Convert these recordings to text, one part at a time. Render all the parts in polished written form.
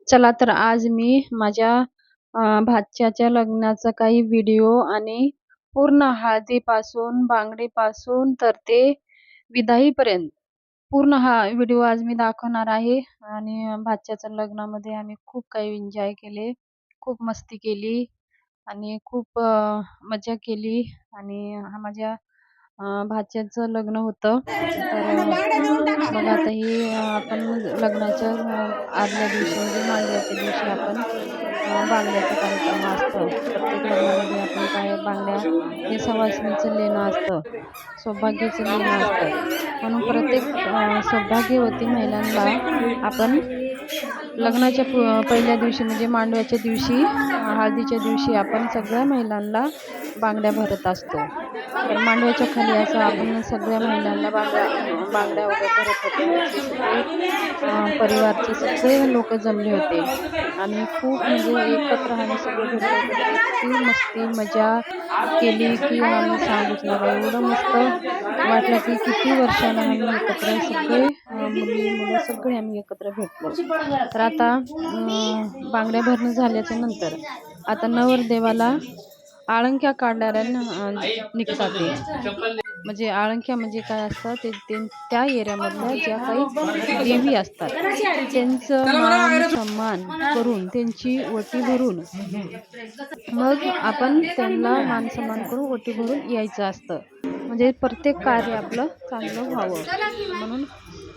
चला तर आज मी माझ्या भाच्याच्या लग्नाचा काही व्हिडिओ आणि पूर्ण हळदीपासून बांगडीपासून तर ते विदाईपर्यंत पूर्ण हा व्हिडिओ आज मी दाखवणार आहे. आणि भाच्याच्या लग्नामध्ये आम्ही खूप काही एन्जॉय केले, खूप मस्ती केली आणि खूप मजा केली. आणि हा माझ्या भाच्याचं लग्न होतं. तर बघा आता हे आपण लग्नाच्या आदल्या दिवशी म्हणजे मांडव्याच्या दिवशी आपण बांगड्याचा कार्यक्रम असतो. प्रत्येक लग्नामध्ये आपण काय बांगड्या हे सवासणीचं लेणं असतं, सौभाग्याचं लेणं असतं. म्हणून प्रत्येक सौभाग्यवती महिलांना आपण लग्नाच्या पहिल्या दिवशी म्हणजे मांडव्याच्या दिवशी हळदीच्या दिवशी आपण सगळ्या महिलांना बांगड्या भरत असतो. तर मांडव्याच्या खाली असं आपण सगळ्या महिलांना बांगड्या वगैरे भरत होतो. आमचे सगळे परिवारचे सगळे लोक जमले होते आणि खूप म्हणजे एकत्र आम्ही सगळे भेटलो होतो. तर इतकी मस्ती मजा केली की आम्ही सांगूच नका. एवढं मस्त वाटलं की किती वर्षानं आम्ही एकत्र सगळे मुली मुलं सगळे आम्ही एकत्र भेटलो. तर आता बांगड्या भरणं झाल्याच्या नंतर आता नवरदेवाला आळंक्या काढणाऱ्या निघतात ते. म्हणजे आळंक्या म्हणजे काय असतं ते त्या एरियामधल्या ज्या काही देवी असतात त्यांचं मान सन्मान करून त्यांची ओटी भरून मग आपण त्यांना मान सन्मान करून ओटी भरून यायचं असतं. म्हणजे प्रत्येक कार्य आपलं चांगलं व्हावं म्हणून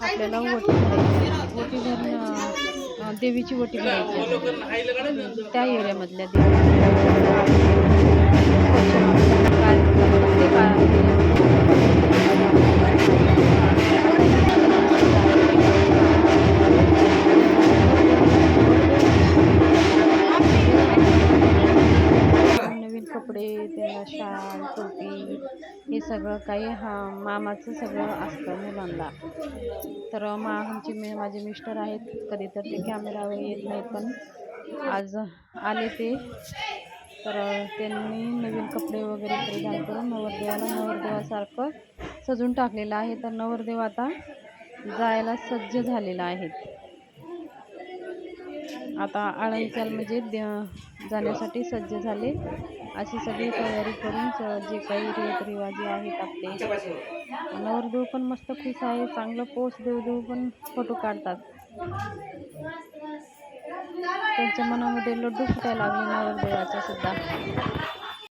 आपल्याला ओटी भरायची. ओटी भरणं देवीची ओटी भरायची असते. त्या एरियामधल्या नवीन कपडे, त्यांना शाल, टोपी हे सगळं काही मामाचं सगळं असतं मुलांना. तर माझे मिस्टर आहेत, कधी तर ते कॅमेरावर येत नाहीत, पण आज आले ते. तर त्यांनी नवीन कपडे वगैरे परिधान करून नवरदेवासारखं सजून टाकलेलं आहे. तर नवरदेव आता जायला सज्ज झालेला आहे. आता आळंक्याला म्हणजे जाण्यासाठी सज्ज झाले. अशी सगळी तयारी करून जे काही रीतिरिवाजी आहेत आपले. नवरदेव पण मस्त खुश आहे, चांगलं पोच देऊ पण फोटो काढतात. त्यांच्या मनामध्ये लड्डू फुटायला लागले नवरदेवाचा सुद्धा.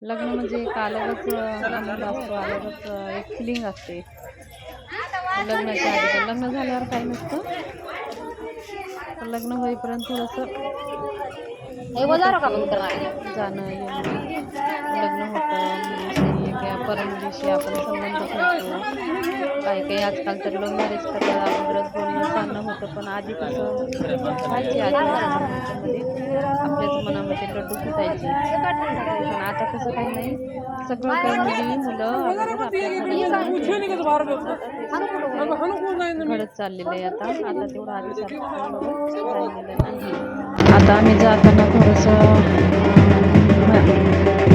लग्न म्हणजे एक अलगच आनंद असतो, अलगच एक फिलिंग असते लग्नाच्या आधी. लग्न झाल्यावर काही नसतं, लग्न होईपर्यंत थोडंसं जाणं येणं लग्न होतं. परमुलीशी आपण संबंध ठेवतो. काही आजकाल तर लव्ह मॅरेज करतात, अगोदरच बोलणं चालणं होतं. पण आधी कसं व्हायचे, आधी आपल्याच मनामध्ये लड्डू फुटायचे. पण आता तसं काही नाही, सगळं काही मुली मुलं अगोदर घडत चाललेलं आहे. आता तेवढं आधीसारखं राहिलेलं नाही. आता आम्ही जाताना थोडंसं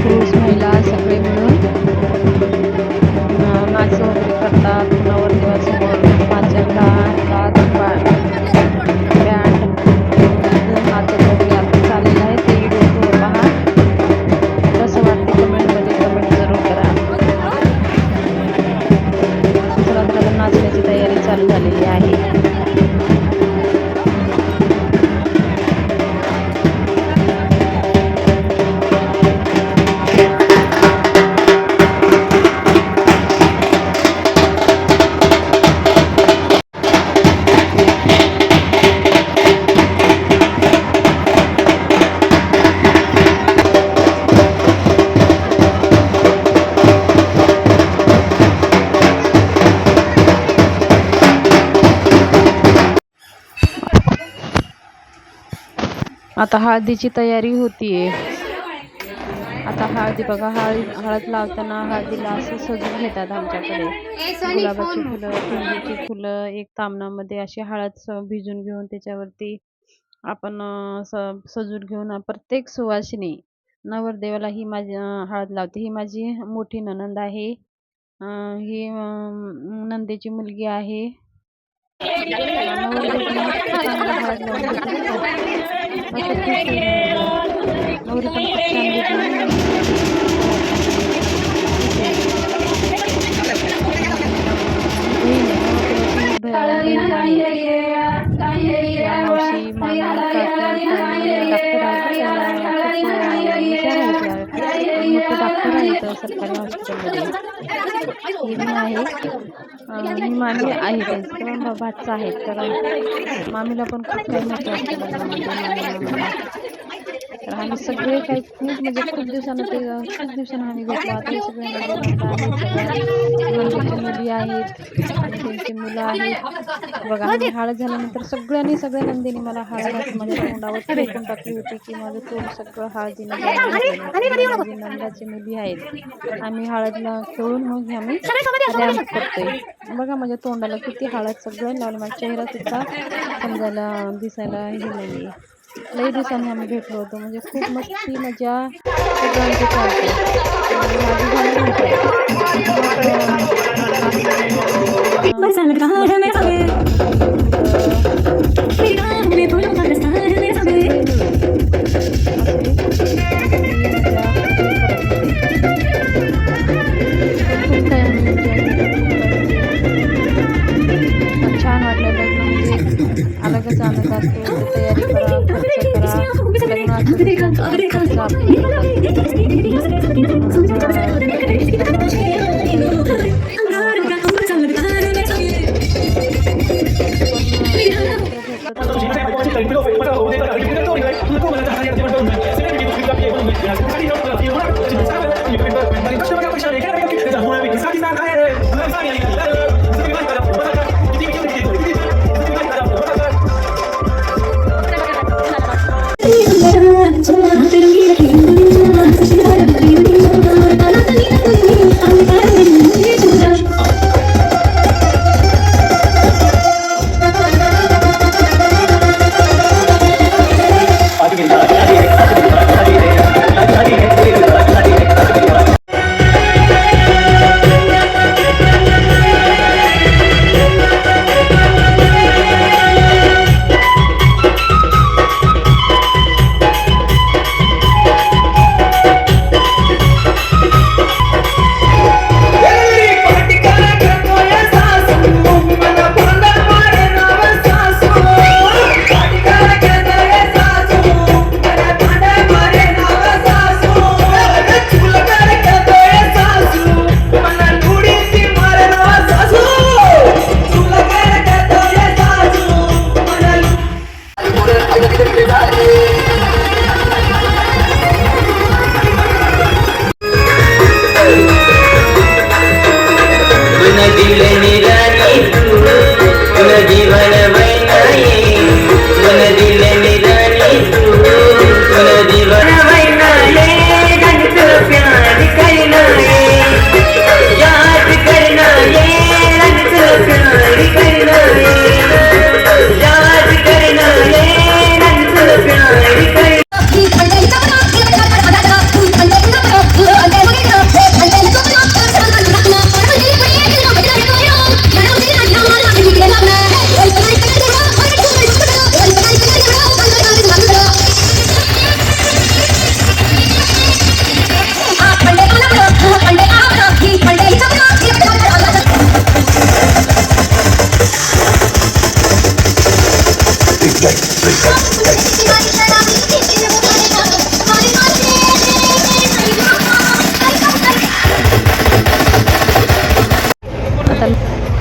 पुरुष महिला सगळे मिळून नाच वगैरे करतात. नवरदेवासमोर भाच्याला बँड नाचत वगैरे आता चाललेलं आहे. ते व्हिडिओ थोडं पहा, कसं वाटते कमेंटमध्ये कमेंट जरूर करा. चला तर आता नाचण्याची तयारी चालू झालेली आहे. आता हळदीची तयारी होतीये. आता हळदी बघा, हळद लावताना हळदीला असं सजून घेतात आमच्याकडे. गुलाबाची फुलं, झेंडूची फुलं एक तामणामध्ये अशी हळद भिजून घेऊन त्याच्यावरती आपण सजून घेऊन प्रत्येक सुवासिनी नवरदेवाला ही माझी हळद लावते. ही माझी मोठी नणंद आहे, ही नंदेची मुलगी आहे. नवरदेव पण मस्त चांगला हळद लावून घेते. नवरी पण खूप छान दिसली. मावशी मामी काका डॉक्टर मोठे डॉक्टर आहेत सरकारी हॉस्पिटलमध्ये. ही मी आहे, मी मामी आहे त्यांचं भातचं आहेत. तर मामीला पण खूप काही माहिती असते लग्नामध्ये. तर आम्ही सगळे काही खूप म्हणजे खूप दिवसानं आम्ही भेटलो. आता हे सगळे नंदूची मुली आहेत आणि त्यांची मुलं आहेत. बघा आम्ही हळद झाल्यानंतर सगळ्या नंदीने मला हळद माझ्या तोंडावर फेकून टाकली होती की माझं तोंड सगळं हळदीने नंदाची मुली आहेत. आम्ही हळदला खेळून मग आम्ही रॅम्प करतोय. बघा माझ्या तोंडाला किती हळद सगळं लावलं. माझा चेहरा सुद्धा समजायला दिसायला हे नाही. लई दिवसांनी आम्ही भेटलो होतो. म्हणजे खूप मस्ती मजा सगळ्यांची चालते. छान वाटलं. लग्न म्हणजे अलगच आनंद असतो. तयारी करा, खर्च करा,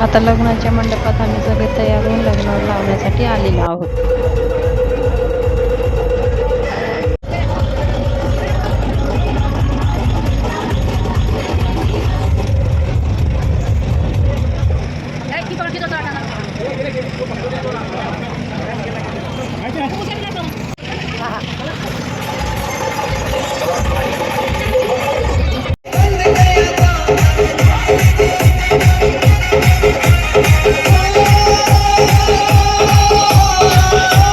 आता लग्नाच्या मंडपात आम्ही सगळे तयार होऊन लग्न लावण्यासाठी आलेलो आहोत. Oh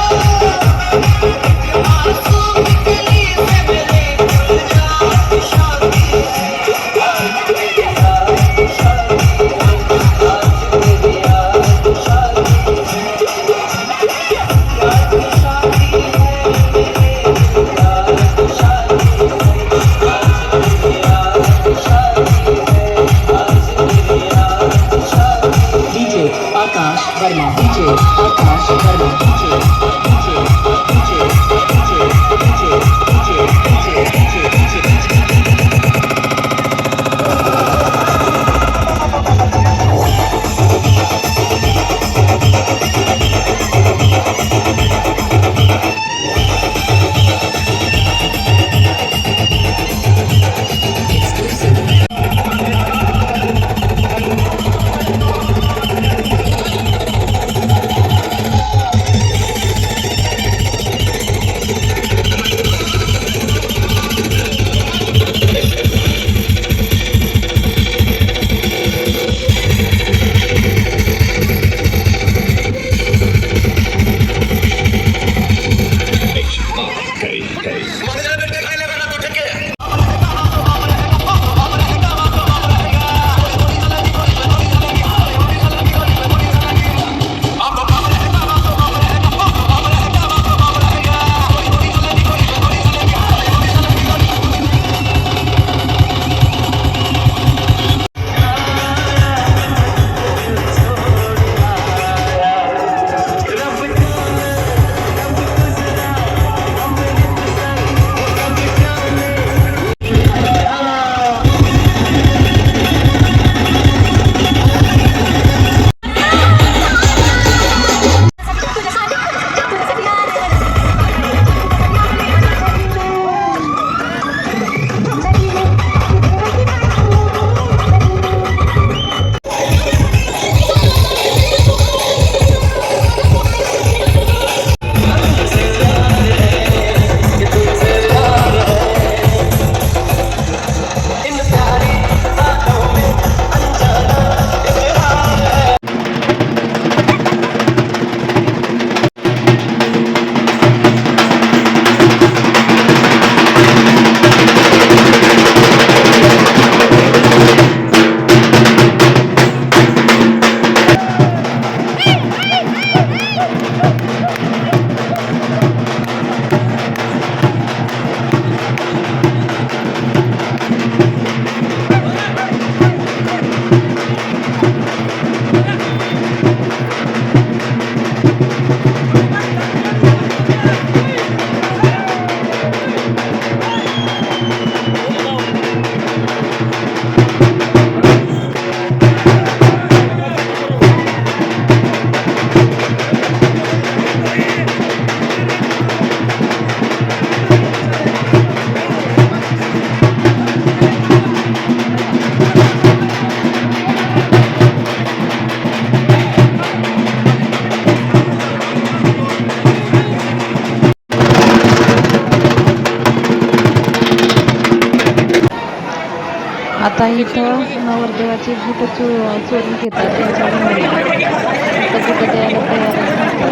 आता इथं नवरदेवाचे बूट चोरून घेतात त्यांच्या बहिणी. आता बूट द्यायला तयारच राहते.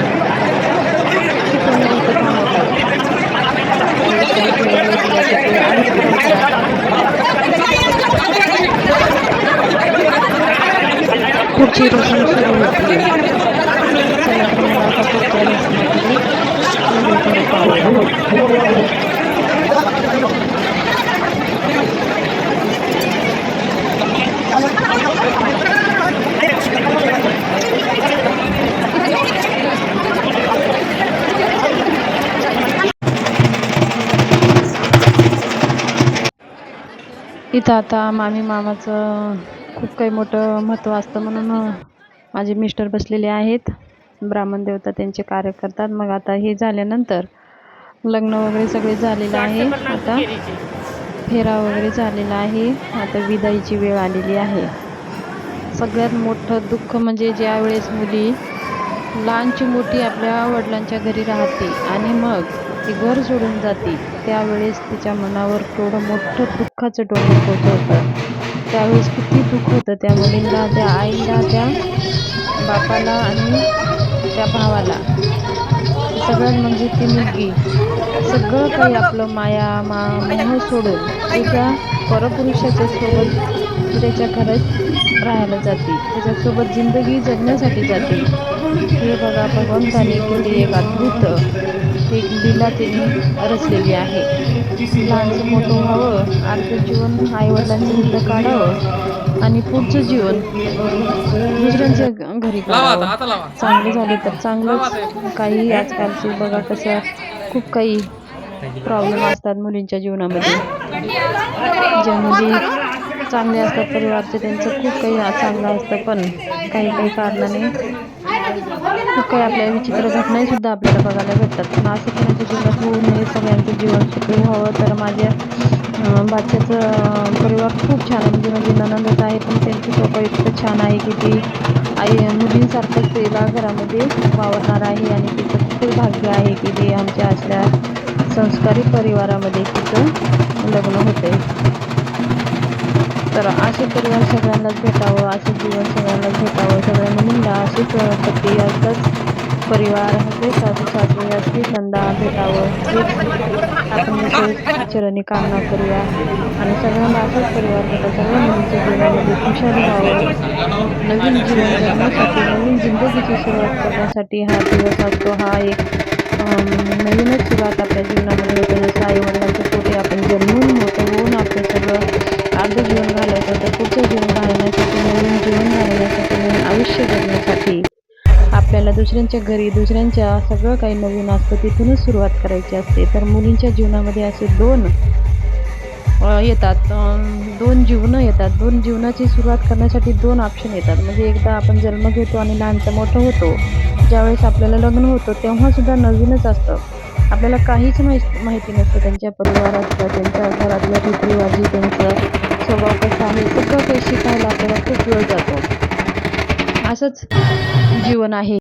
बघा तिथून इथं थांबवतात. काही काही ज्वेलरी दिल्याचं ते आधीच परंपरा आहे. पुढची रसम सुरू होती. चला तर मग आता पुढच्या रसमाकडे सगळीकडे पाहूया. इथं आता मामी मामाचं खूप काही मोठं महत्त्व असतं म्हणून माझे मिस्टर बसलेले आहेत. ब्राह्मण देवता त्यांचे कार्य करतात. मग आता हे झाल्यानंतर लग्न वगैरे सगळे झालेलं आहे. आता फेरा वगैरे झालेला आहे. आता विदाईची वेळ आलेली आहे. सगळ्यात मोठं दुःख म्हणजे ज्या वेळेस मुली लहानची मोठी आपल्या वडिलांच्या घरी राहते आणि मग ती घर सोडून जाते, त्यावेळेस तिच्या मनावर केवढं मोठं दुःखाचं डोंगर कोसळतं. त्यावेळेस किती दुःख होतं त्या मुलीला, त्या आईला, त्या बापाला आणि त्या भावाला. सगळ्यात म्हणजे ती मुलगी सगळं काही आपलं माया मोह सोडून एका परपुरुषाच्या सोबत दुसऱ्याच्या घरात राहायला जाते, त्याच्यासोबत जिंदगी जगण्यासाठी जाते. हे बघा भगवंताने किती एक अद्भुत एक लीला त्यांनी रचलेली आहे. लहानचं मोठं व्हावं, अर्ध जीवन आईवडिलांचं इथं काढावं आणि पुढचं जीवन दुसऱ्यांच्या घरी काढावं. चांगलं झाले तर चांगलंच. काही आजकालचे बघा कसं खूप काही प्रॉब्लेम असतात मुलींच्या जीवनामध्ये. ज्या मुली चांगले असतात परिवारचे त्यांचं खूप काही चांगलं असतं, पण काही काही कारणाने खूप काही आपल्या विचित्र घटनाही सुद्धा आपल्याला बघायला भेटतात. पण असं कोणाच्या जीवनात होऊ नये, सगळ्यांचं जीवन सुखी व्हावं. तर माझ्या बादशाचं परिवार खूप छान आहे. म्हणजे माझी नणंदच आहे, पण त्यांचं स्वभाव इतकं छान आहे की ती आई मुलींसारखंच तिला घरामध्ये वावरणार आहे आणि तिचं खूप भाग्य आहे की ते आमच्या असल्या संस्कारी परिवारामध्ये तिचं लग्न होतंय. तर असे परिवार सगळ्यांनाच भेटावं, असं जीवन सगळ्यांनाच भेटावं. सगळ्या मुलींना असेच पती, असंच परिवार, असे सासू सासरे, असली नंदा भेटावं, हेच आपण चरणी कामना करूया. आणि सगळ्यांना असाच परिवार भेटा, सगळ्या मुलींच्या जीवनामध्ये खुशाली व्हावं. नवीन जीवन जगण्यासाठी, नवीन जिंदगीची सुरुवात करण्यासाठी हा दिवस असतो. हा एक नवीनच सुरुवात आपल्या जीवनामध्ये होते. जसं आईवडिलांच्या पोटी आपण जन्मून मोठं होऊन आपलं सगळं अर्ध जीवन घालवतं, तर पुढचं जीवन घालण्यासाठी, नवीन जीवन घालण्यासाठी, नवीन आयुष्य जगण्यासाठी आपल्याला दुसऱ्यांच्या घरी, दुसऱ्यांच्या सगळं काही नवीन असतं तिथूनच सुरुवात करायची असते. तर मुलींच्या जीवनामध्ये असे दोन येतात, दोन जीवनं येतात. दोन जीवनाची सुरुवात करण्यासाठी दोन ऑप्शन येतात. म्हणजे एकदा आपण जन्म घेतो आणि लहानचं मोठं होतो, ज्यावेळेस आपल्याला लग्न होतं तेव्हासुद्धा नवीनच असतं. आपल्याला काहीच माहिती नसतं त्यांच्या परिवारातलं, त्यांच्या घरातल्या रीतिरिवाजी, त्यांचा स्वभाव कसा आहे, सगळं काही शिकायला आपल्याला खूप वेळ जातो. असंच जीवन आहे.